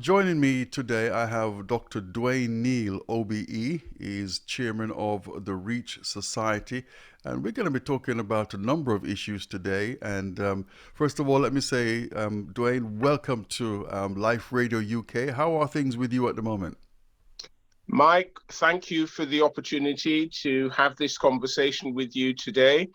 Joining me today, I have Dr. Dwain Neil OBE. He's chairman of the Reach Society, and we're going to be talking about a number of issues today. And first of all, let me say, Dwain, welcome to Life Radio UK. How are things with you at the moment? Mike, thank you for the opportunity to have this conversation with you today.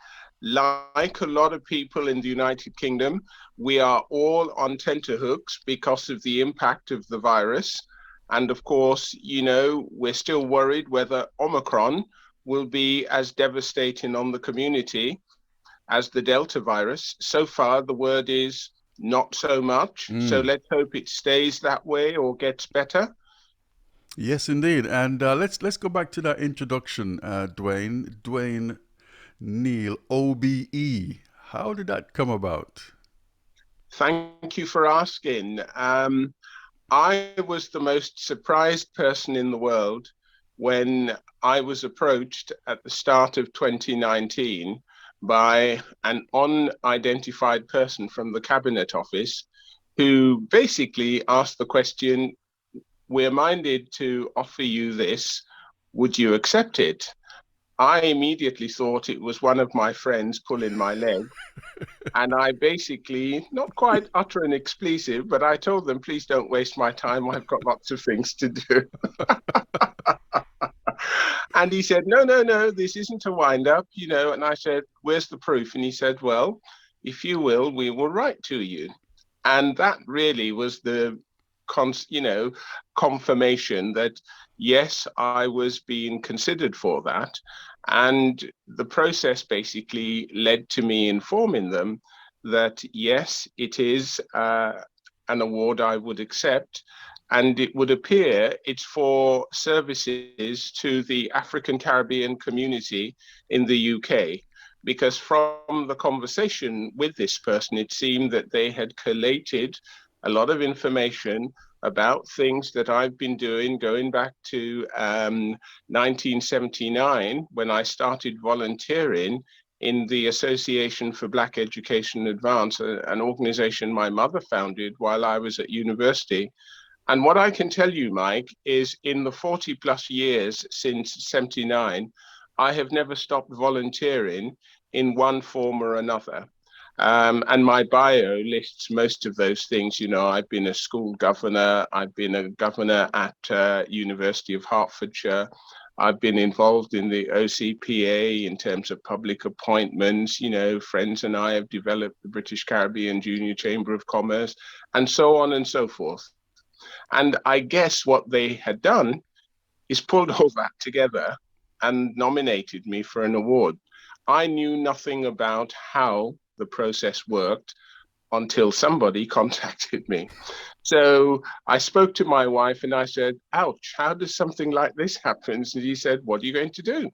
Like a lot of people in the United Kingdom, we are all on tenterhooks because of the impact of the virus. And of course, we're still worried whether Omicron will be as devastating on the community as the Delta virus. So far, the word is not so much. So Mm. let's hope it stays that way or gets better. Yes, indeed. And let's go back to that introduction, Dwain. Dwain Neil OBE. How did that come about? Thank you for asking. I was the most surprised person in the world when I was approached at the start of 2019 by an unidentified person from the Cabinet Office who basically asked the question, we're minded to offer you this. Would you accept it? I immediately thought it was one of my friends pulling my leg. And I basically, not quite utter an expletive, but I told them, please don't waste my time. I've got lots of things to do. And he said, no, no, no, this isn't a wind up. And I said, where's the proof? And he said, well, if you will, we will write to you. And that really was the confirmation that yes, I was being considered for that. And the process basically led to me informing them that yes, it is an award I would accept. And it would appear it's for services to the African Caribbean community in the UK. Because from the conversation with this person, it seemed that they had collated a lot of information about things that I've been doing going back to 1979 when I started volunteering in the Association for Black Education Advance, an organization my mother founded while I was at university. And what I can tell you, Mike, is in the 40 plus years since 79, I have never stopped volunteering in one form or another. And my bio lists most of those things. I've been a school governor. I've been a governor at University of Hertfordshire. I've been involved in the OCPA in terms of public appointments. Friends and I have developed the British Caribbean Junior Chamber of Commerce, and so on and so forth. And I guess what they had done is pulled all that together and nominated me for an award. I knew nothing about how the process worked until somebody contacted me. So I spoke to my wife and I said, ouch, how does something like this happen? And she said, what are you going to do?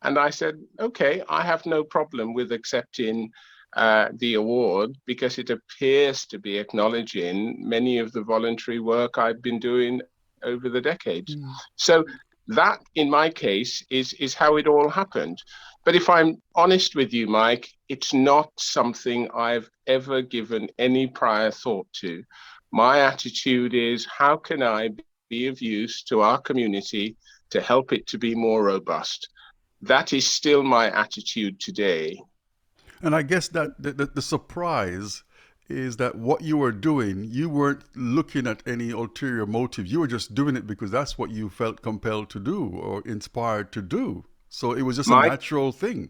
And I said, okay, I have no problem with accepting the award because it appears to be acknowledging many of the voluntary work I've been doing over the decades. Mm. So that, in my case, is how it all happened. But if I'm honest with you, Mike, it's not something I've ever given any prior thought to. My attitude is, how can I be of use to our community to help it to be more robust? That is still my attitude today. And I guess that the surprise is that what you were doing, you weren't looking at any ulterior motive. You were just doing it because that's what you felt compelled to do or inspired to do. So it was just a Mike, natural thing.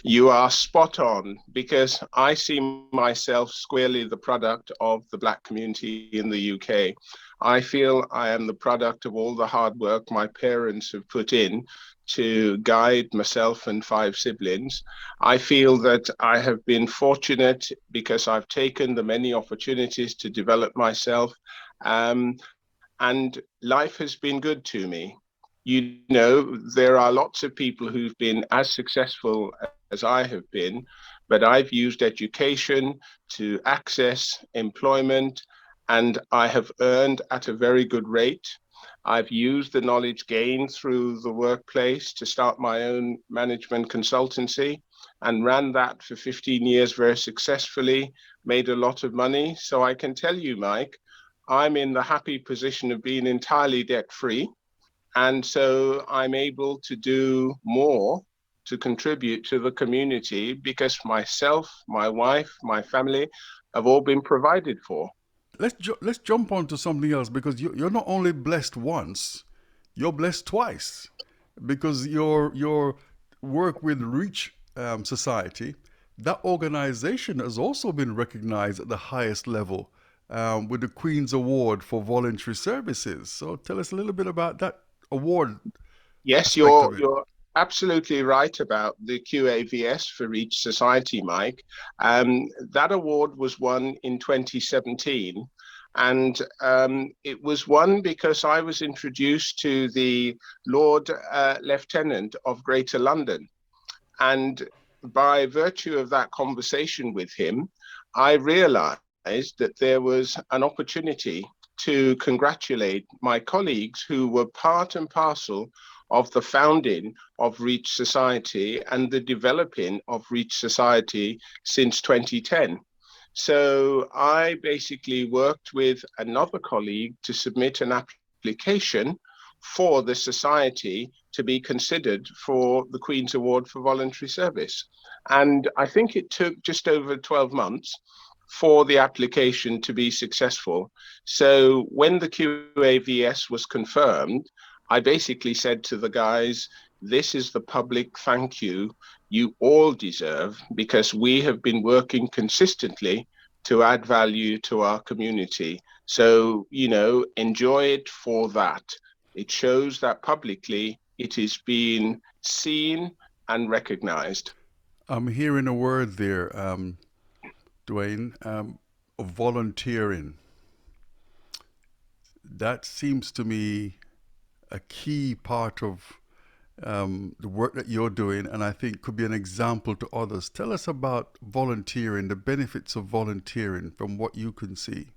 you are spot on because I see myself squarely the product of the Black community in the UK. I feel I am the product of all the hard work my parents have put in to guide myself and five siblings. I feel that I have been fortunate because I've taken the many opportunities to develop myself. Um, and life has been good to me. There are lots of people who've been as successful as I have been, but I've used education to access employment and I have earned at a very good rate. I've used the knowledge gained through the workplace to start my own management consultancy and ran that for 15 years very successfully, made a lot of money. So I can tell you, Mike, I'm in the happy position of being entirely debt free. And so I'm able to do more to contribute to the community because myself, my wife, my family have all been provided for. Let's jump on to something else, because you're not only blessed once, you're blessed twice, because your work with Reach Society, that organization has also been recognized at the highest level with the Queens Award for Voluntary Services. So tell us a little bit about that award Yes, aspect of it. you're absolutely right about the QAVS for each society, Mike. That award was won in 2017, and it was won because I was introduced to the Lord Lieutenant of Greater London, and by virtue of that conversation with him, I realized that there was an opportunity to congratulate my colleagues who were part and parcel of the founding of Reach Society and the developing of Reach Society since 2010. So I basically worked with another colleague to submit an application for the society to be considered for the Queen's Award for Voluntary Service. And I think it took just over 12 months for the application to be successful. So when the QAVS was confirmed, I basically said to the guys, this is the public thank you all deserve, because we have been working consistently to add value to our community. So, enjoy it for that. It shows that publicly it is being seen and recognized. I'm hearing a word there, Dwain, of volunteering. That seems to me a key part of the work that you're doing, and I think could be an example to others. Tell us about volunteering, the benefits of volunteering from what you can see.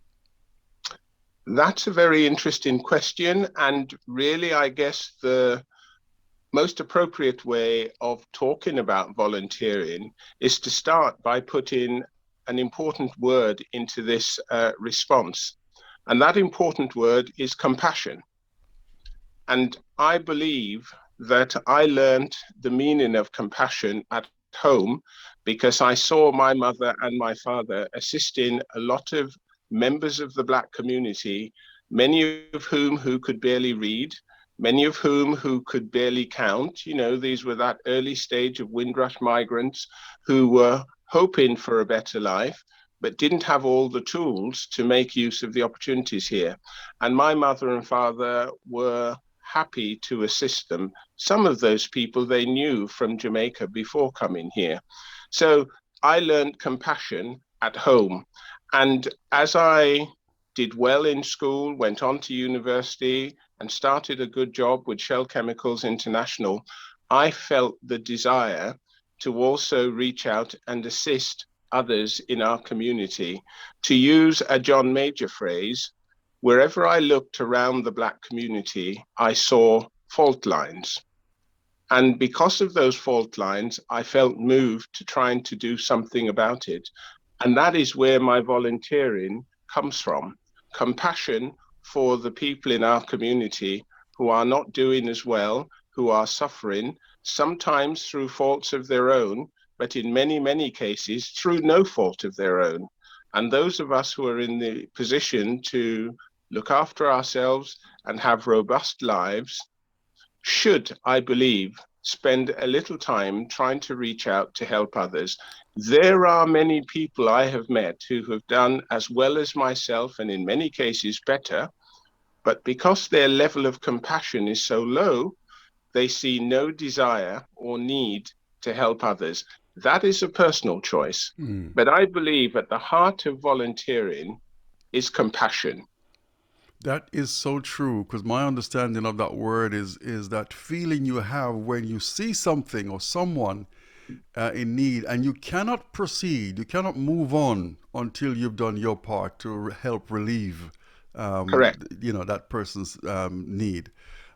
That's a very interesting question. And really, I guess the most appropriate way of talking about volunteering is to start by putting an important word into this response. And that important word is compassion. And I believe that I learned the meaning of compassion at home because I saw my mother and my father assisting a lot of members of the Black community, many of whom who could barely read, many of whom who could barely count. These were that early stage of Windrush migrants who were hoping for a better life, but didn't have all the tools to make use of the opportunities here. And my mother and father were happy to assist them. Some of those people they knew from Jamaica before coming here. So I learned compassion at home. And as I did well in school, went on to university, and started a good job with Shell Chemicals International, I felt the desire to also reach out and assist others in our community. To use a John Major phrase, wherever I looked around the Black community, I saw fault lines. And because of those fault lines, I felt moved to trying to do something about it. And that is where my volunteering comes from. Compassion for the people in our community who are not doing as well, who are suffering, sometimes through faults of their own, but in many, many cases through no fault of their own. And those of us who are in the position to look after ourselves and have robust lives should, I believe, spend a little time trying to reach out to help others. There are many people I have met who have done as well as myself, and in many cases better, but because their level of compassion is so low, they see no desire or need to help others. That is a personal choice. Mm. But I believe at the heart of volunteering is compassion. That is so true, because my understanding of that word is that feeling you have when you see something or someone in need, and you cannot proceed, you cannot move on until you've done your part to help relieve, Correct. that person's need.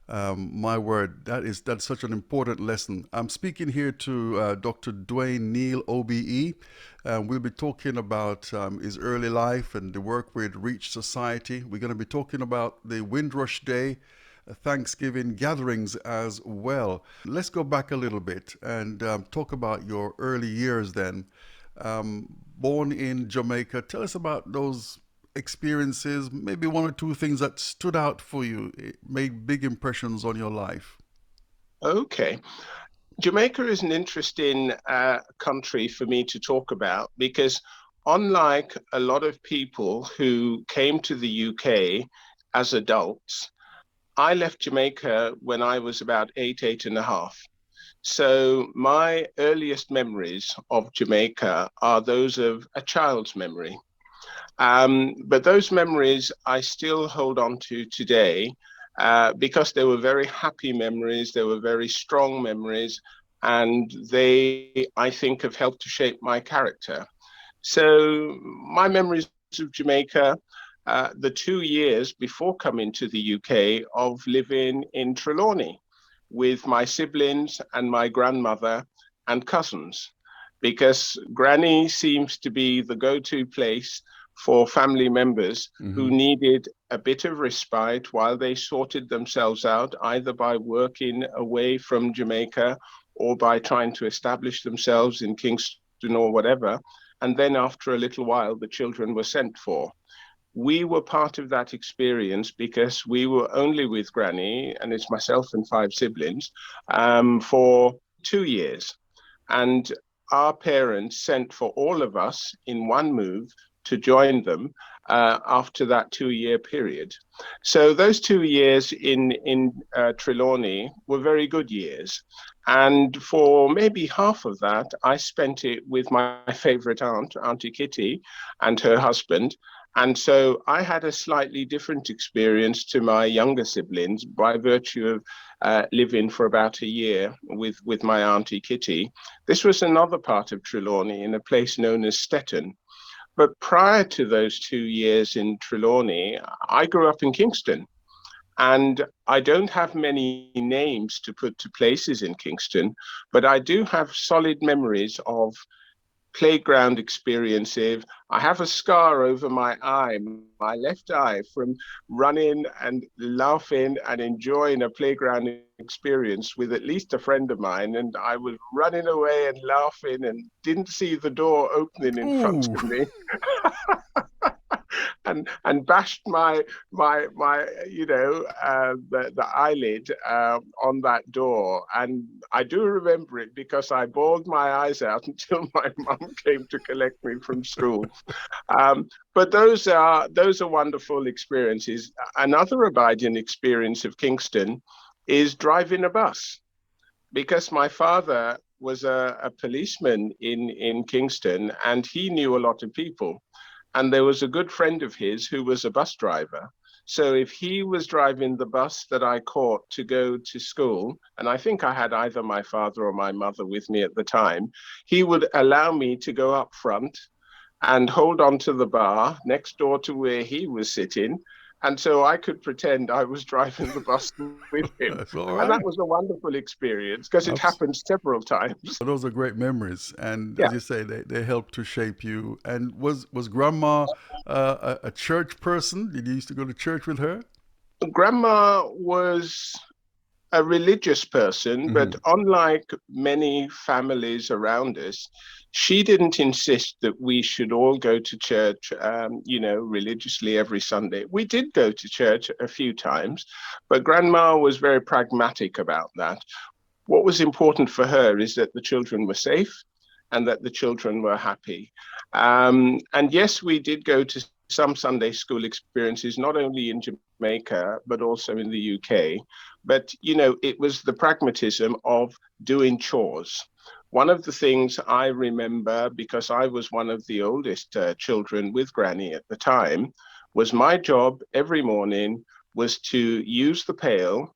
My word, that's such an important lesson. I'm speaking here to Dr. Dwain Neil OBE. We'll be talking about his early life and the work with Reach Society. We're going to be talking about the Windrush Day, Thanksgiving gatherings as well. Let's go back a little bit and talk about your early years then. Born in Jamaica, tell us about those experiences, maybe one or two things that stood out for you, made big impressions on your life. Okay. Jamaica is an interesting country for me to talk about because, unlike a lot of people who came to the UK as adults, I left Jamaica when I was about eight and a half. So my earliest memories of Jamaica are those of a child's memory. But those memories I still hold on to today because they were very happy memories, they were very strong memories, and they, I think, have helped to shape my character. So, my memories of Jamaica, the 2 years before coming to the UK of living in Trelawney with my siblings and my grandmother and cousins, because Granny seems to be the go-to place for family members who Hmm. needed a bit of respite while they sorted themselves out, either by working away from Jamaica or by trying to establish themselves in Kingston or whatever. And then after a little while, the children were sent for. We were part of that experience because we were only with Granny, and it's myself and five siblings, for 2 years. And our parents sent for all of us in one move to join them after that 2 year period. So those 2 years in Trelawney were very good years. And for maybe half of that, I spent it with my favorite aunt, Auntie Kitty, and her husband. And so I had a slightly different experience to my younger siblings by virtue of living for about a year with my Auntie Kitty. This was another part of Trelawney in a place known as Stetton. But prior to those 2 years in Trelawney, I grew up in Kingston. And I don't have many names to put to places in Kingston, but I do have solid memories of playground experiences. I have a scar over my eye, my left eye, from running and laughing and enjoying a playground experience with at least a friend of mine. And I was running away and laughing and didn't see the door opening in front Ooh. of me. And bashed my the eyelid on that door, and I do remember it because I bawled my eyes out until my mum came to collect me from school. But those are wonderful experiences. Another abiding experience of Kingston is driving a bus, because my father was a policeman in Kingston, and he knew a lot of people. And there was a good friend of his who was a bus driver. So if he was driving the bus that I caught to go to school, and I think I had either my father or my mother with me at the time, he would allow me to go up front and hold on to the bar next door to where he was sitting. And so I could pretend I was driving the bus with him. That's all And right. that was a wonderful experience because it Abs- happened several times. those are great memories, and Yeah. as you say, they help to shape you. And was Grandma a church person? Did you used to go to church with her? Grandma was a religious person, but Hmm. unlike many families around us, she didn't insist that we should all go to church, religiously every Sunday. We did go to church a few times, but Grandma was very pragmatic about that. What was important for her is that the children were safe and that the children were happy. And yes, we did go to some Sunday school experiences, not only in Jamaica, but also in the UK. But, it was the pragmatism of doing chores. One of the things I remember, because I was one of the oldest children with Granny at the time, was my job every morning was to use the pail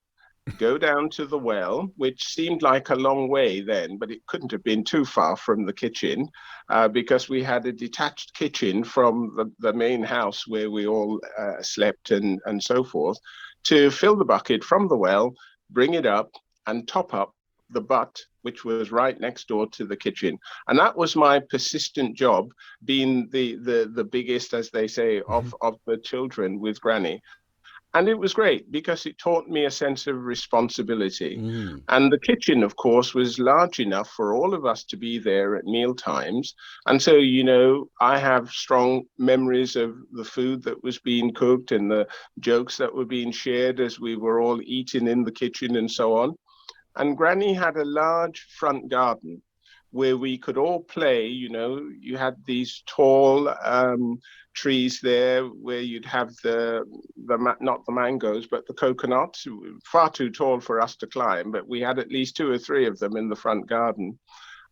go down to the well, which seemed like a long way then, but it couldn't have been too far from the kitchen, because we had a detached kitchen from the main house where we all slept and so forth, to fill the bucket from the well, bring it up, and top up the butt, which was right next door to the kitchen. And that was my persistent job, being the biggest, as they say, Mhm. of the children with Granny. And it was great because it taught me a sense of responsibility. Mm. And the kitchen, of course, was large enough for all of us to be there at meal times. And so, I have strong memories of the food that was being cooked and the jokes that were being shared as we were all eating in the kitchen and so on. And Granny had a large front garden where we could all play. You had these tall trees there where you'd have not the mangoes, but the coconuts, far too tall for us to climb, but we had at least two or three of them in the front garden.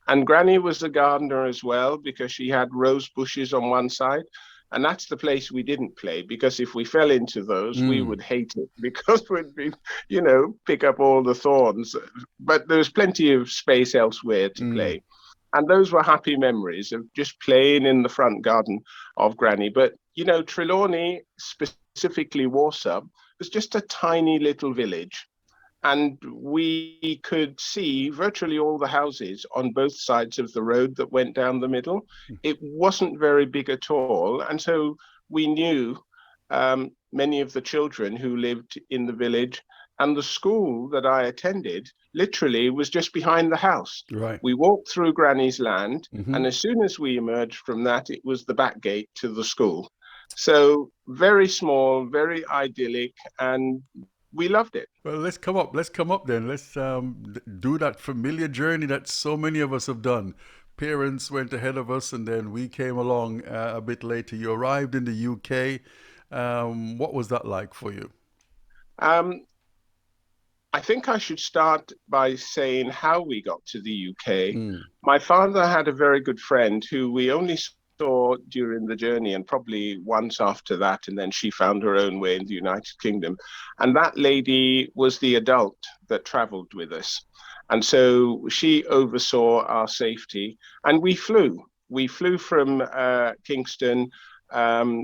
And Granny was the gardener as well because she had rose bushes on one side. And that's the place we didn't play, because if we fell into those, we Mm. would hate it because we'd be, pick up all the thorns. But there was plenty of space elsewhere to Mm. play. And those were happy memories of just playing in the front garden of Granny. But, Trelawney, specifically Warsaw, was just a tiny little village, and we could see virtually all the houses on both sides of the road that went down the middle. It wasn't very big at all, and so we knew many of the children who lived in the village, and the school that I attended literally was just behind the house. Right. We walked through Granny's land, Hmm. and as soon as we emerged from that, it was the back gate to the school. So very small, very idyllic, and we loved it. Well, let's come up. Let's come up then. Let's do that familiar journey that so many of us have done. Parents went ahead of us, and then we came along a bit later. You arrived in the UK. What was that like for you? Um, I think I should start by saying how we got to the UK. Mm. My father had a very good friend who we only saw during the journey and probably once after that, and then she found her own way in the United Kingdom. And that lady was the adult that traveled with us. And so she oversaw our safety, and we flew. We flew from Kingston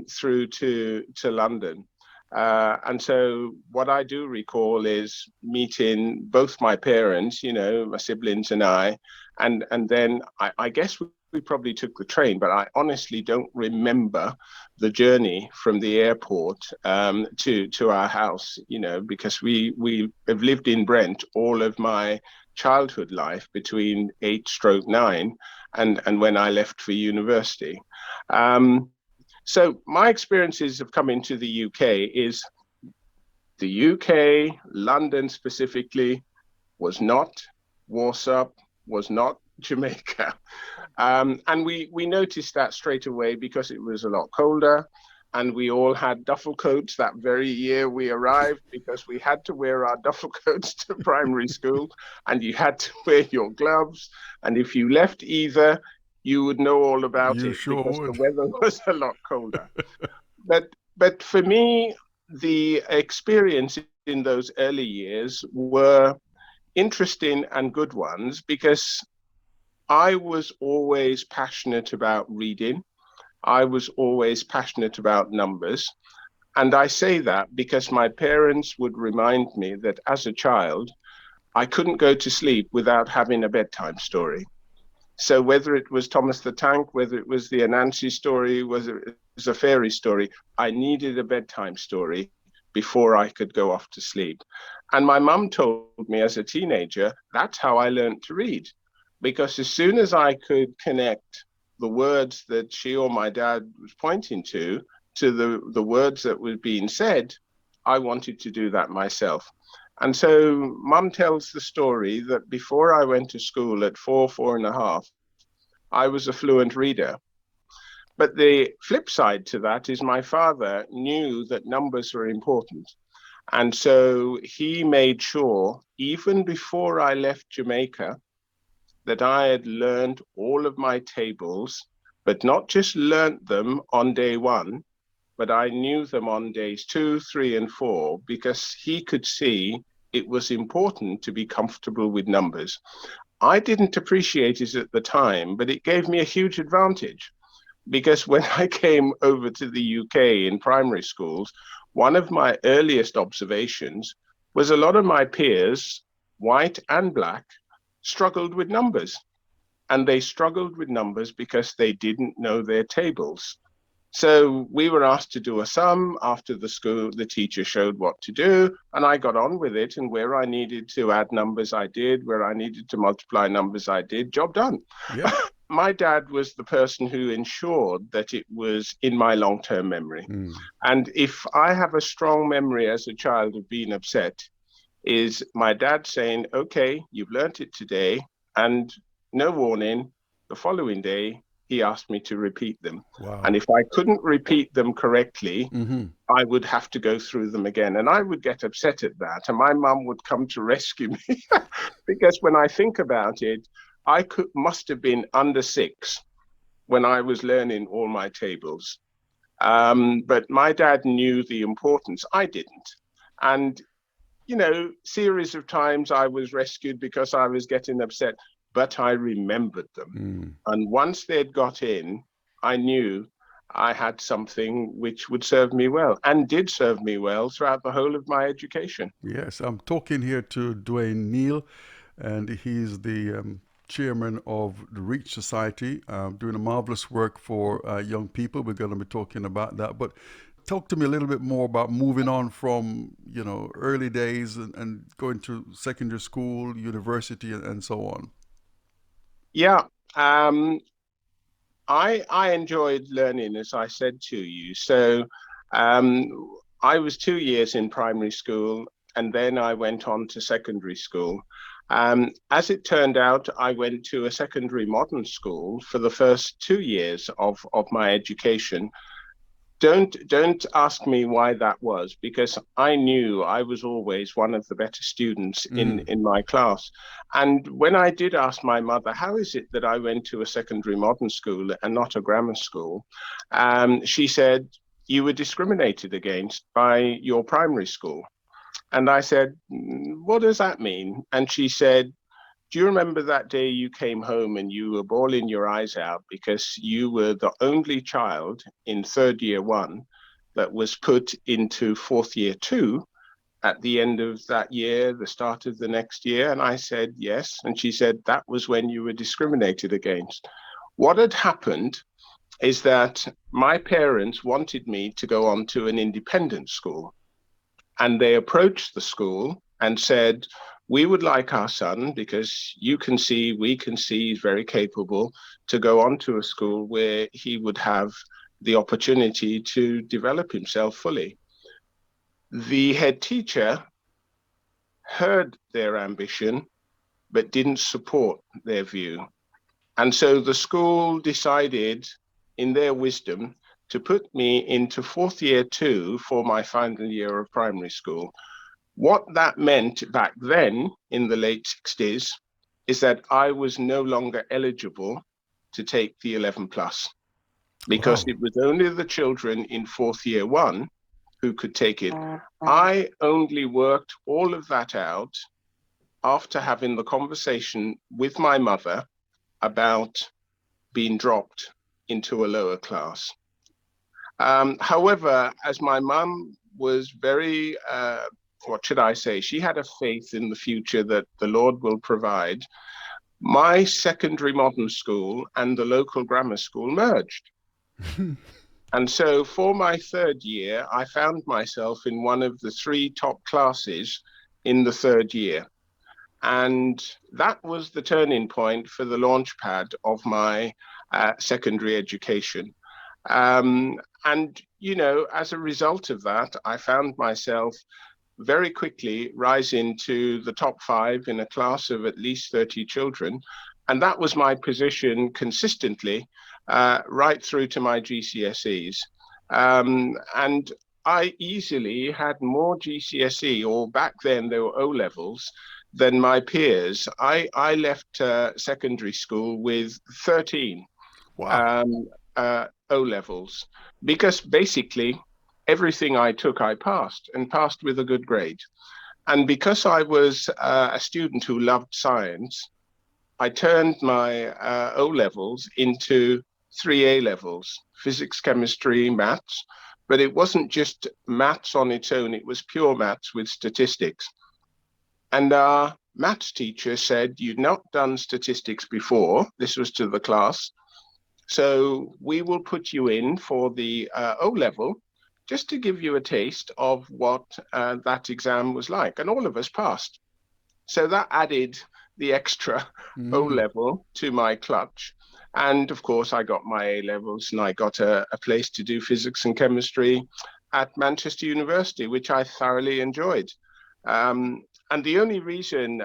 through to London. And so what I do recall is meeting both my parents, my siblings and I, and then I guess we probably took the train, but I honestly don't remember the journey from the airport to our house, because we have lived in Brent all of my childhood life between 8 stroke 9 and when I left for university. Um, so my experiences of coming to the UK is the UK, London specifically, was not Warsaw, was not Jamaica. And we noticed that straight away because it was a lot colder. And we all had duffel coats that very year we arrived because we had to wear our duffel coats to primary school, and you had to wear your gloves. And if you left either, you would know all about You it sure because the would. weather was a lot colder. But for me, the experience in those early years were interesting and good ones because I was always passionate about reading. I was always passionate about numbers. And I say that because my parents would remind me that as a child, I couldn't go to sleep without having a bedtime story. So whether it was Thomas the Tank, whether it was the Anansi story, whether it was a fairy story, I needed a bedtime story before I could go off to sleep. And my mum told me as a teenager, that's how I learned to read. Because as soon as I could connect the words that she or my dad was pointing to the words that were being said, I wanted to do that myself. And so mum tells the story that before I went to school at 4 and a half, I was a fluent reader. But the flip side to that is my father knew that numbers were important. And so he made sure, even before I left Jamaica, that I had learned all of my tables, but not just learnt them on day one, but I knew them on days 2, 3, and 4 because he could see it was important to be comfortable with numbers. I didn't appreciate it at the time, but it gave me a huge advantage because when I came over to the UK in primary schools, one of my earliest observations was a lot of my peers, white and black, struggled with numbers. And they struggled with numbers because they didn't know their tables. So we were asked to do a sum. After the school, the teacher showed what to do, and I got on with it. And where I needed to add numbers, I did. Where I needed to multiply numbers, I did. Job done. Yeah. My dad was the person who ensured that it was in my long-term memory. And if I have a strong memory as a child of being upset, is my dad saying, okay, you've learnt it today, and no warning, the following day, he asked me to repeat them. Wow. And if I couldn't repeat them correctly, I would have to go through them again. And I would get upset at that. And my mum would come to rescue me because when I think about it, must have been under 6 when I was learning all my tables. But my dad knew the importance. I didn't. And, series of times I was rescued because I was getting upset, but I remembered them. And once they'd got in, I knew I had something which would serve me well and did serve me well throughout the whole of my education. Yes, I'm talking here to Dwain Neil, and he's the chairman of the Reach Society, doing a marvelous work for young people. We're going to be talking about that. But talk to me a little bit more about moving on from, early days and going to secondary school, university, and so on. Yeah, I enjoyed learning, as I said to you. So I was 2 years in primary school, and then I went on to secondary school. As it turned out, I went to a secondary modern school for the first 2 years of my education. Don't ask me why that was, because I knew I was always one of the better students in my class. And when I did ask my mother, how is it that I went to a secondary modern school and not a grammar school? She said, you were discriminated against by your primary school. And I said, what does that mean? And she said, do you remember that day you came home and you were bawling your eyes out because you were the only child in third year 1 that was put into fourth year 2 at the end of that year, the start of the next year? And I said, yes. And she said, that was when you were discriminated against. What had happened is that my parents wanted me to go on to an independent school. And they approached the school and said, we would like our son, because we can see he's very capable, to go on to a school where he would have the opportunity to develop himself fully. The head teacher heard their ambition, but didn't support their view. And so the school decided, in their wisdom, to put me into fourth year 2 for my final year of primary school. What that meant back then, in the late 60s, is that I was no longer eligible to take the 11 plus, because it was only the children in fourth year 1 who could take it. I only worked all of that out after having the conversation with my mother about being dropped into a lower class. However, as my mum was very, what should I say, she had a faith in the future that the Lord will provide, my secondary modern school and the local grammar school merged. And so for my third year, I found myself in one of the 3 top classes in the third year. And that was the turning point for the launch pad of my secondary education. And, as a result of that, I found myself very quickly rising to the top 5 in a class of at least 30 children. And that was my position consistently right through to my GCSEs. And I easily had more GCSE, or back then there were O levels, than my peers. I left secondary school with 13 O levels, because basically everything I took, I passed, and passed with a good grade. And because I was a student who loved science, I turned my O levels into three A levels: physics, chemistry, maths. But it wasn't just maths on its own, it was pure maths with statistics. And our maths teacher said, "You've not done statistics before." This was to the class. "So we will put you in for the O level just to give you a taste of what that exam was like." And all of us passed. So that added the extra O Mm. level to my clutch. And of course, I got my A levels and I got a place to do physics and chemistry at Manchester University, which I thoroughly enjoyed. And the only reason,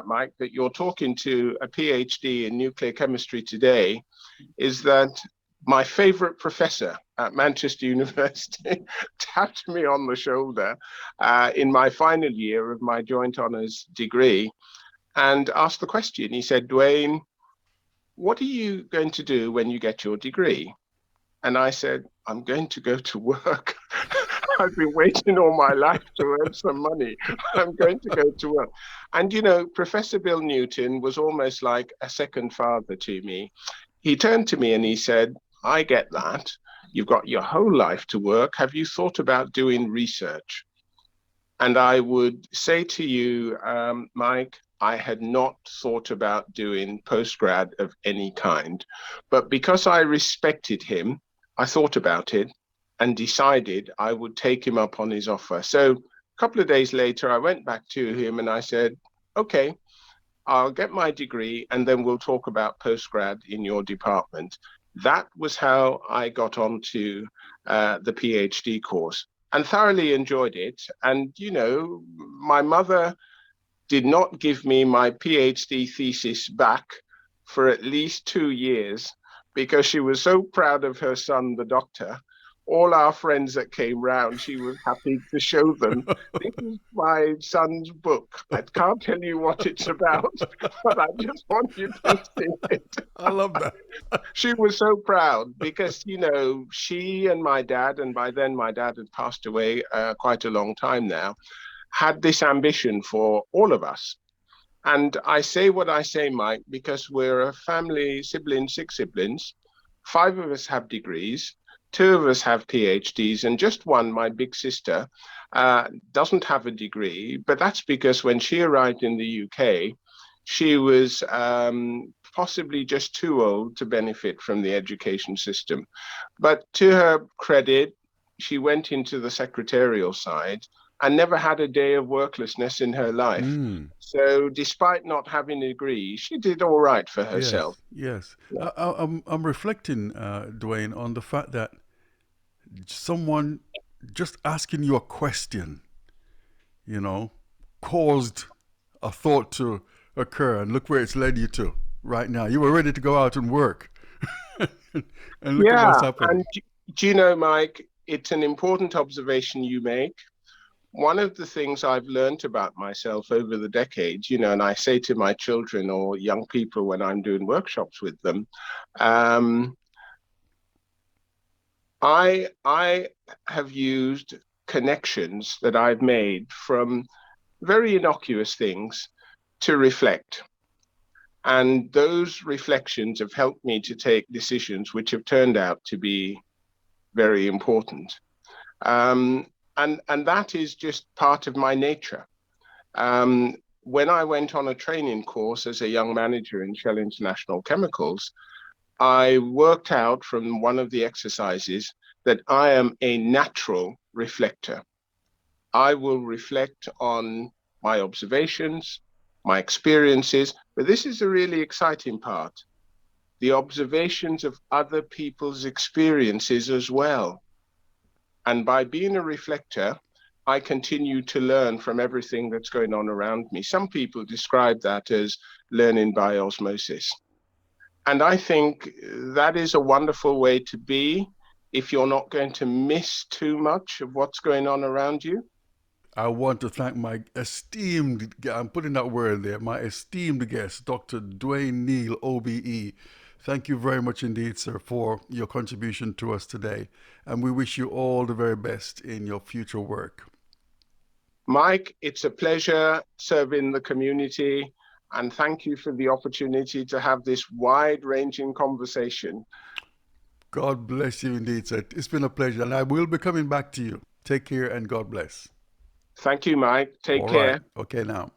Mike, that you're talking to a PhD in nuclear chemistry today is that my favorite professor at Manchester University tapped me on the shoulder in my final year of my joint honours degree and asked the question. He said, "Dwain, what are you going to do when you get your degree?" And I said, "I'm going to go to work." I've been waiting all my life to earn some money. I'm going to go to work. And, you know, Professor Bill Newton was almost like a second father to me. He turned to me and he said, "I get that. You've got your whole life to work. Have you thought about doing research?" And I would say to you, Mike, I had not thought about doing postgrad of any kind. But because I respected him, I thought about it and decided I would take him up on his offer. So a couple of days later, I went back to him and I said, "Okay, I'll get my degree and then we'll talk about postgrad in your department." That was how I got onto the PhD course and thoroughly enjoyed it. And, you know, my mother did not give me my PhD thesis back for at least 2 years because she was so proud of her son, the doctor. All our friends that came round, she was happy to show them. "This is my son's book. I can't tell you what it's about, but I just want you to see it." I love that. She was so proud because, you know, she and my dad, and by then my dad had passed away quite a long time now, had this ambition for all of us. And I say what I say, Mike, because we're a family, siblings, six siblings. Five of us have degrees, two of us have PhDs, and just one, my big sister, doesn't have a degree. But that's because when she arrived in the UK, she was possibly just too old to benefit from the education system. But to her credit, she went into the secretarial side and never had a day of worklessness in her life. Mm. So, despite not having a degree, she did all right for Yes, herself. yes. Yeah. I'm reflecting, Dwayne, on the fact that someone just asking you a question, you know, caused a thought to occur, and look where it's led you to right now. You were ready to go out and work, and look at what's Yeah. happened. And do you know, Mike, it's an important observation you make. One of the things I've learned about myself over the decades, you know, and I say to my children or young people when I'm doing workshops with them, um, I have used connections that I've made from very innocuous things to reflect. And those reflections have helped me to take decisions which have turned out to be very important. Um, and that is just part of my nature. When I went on a training course as a young manager in Shell International Chemicals, I worked out from one of the exercises that I am a natural reflector. I will reflect on my observations, my experiences, but this is a really exciting part: the observations of other people's experiences as well. And by being a reflector, I continue to learn from everything that's going on around me. Some people describe that as learning by osmosis. And I think that is a wonderful way to be if you're not going to miss too much of what's going on around you. I want to thank my esteemed, I'm putting that word there, my esteemed guest, Dr. Dwain Neil OBE. Thank you very much indeed, sir, for your contribution to us today. And we wish you all the very best in your future work. Mike, it's a pleasure serving the community, and thank you for the opportunity to have this wide-ranging conversation. God bless you indeed, sir. It's been a pleasure, and I will be coming back to you. Take care and God bless. Thank you, Mike. Take All right. care. Okay, now.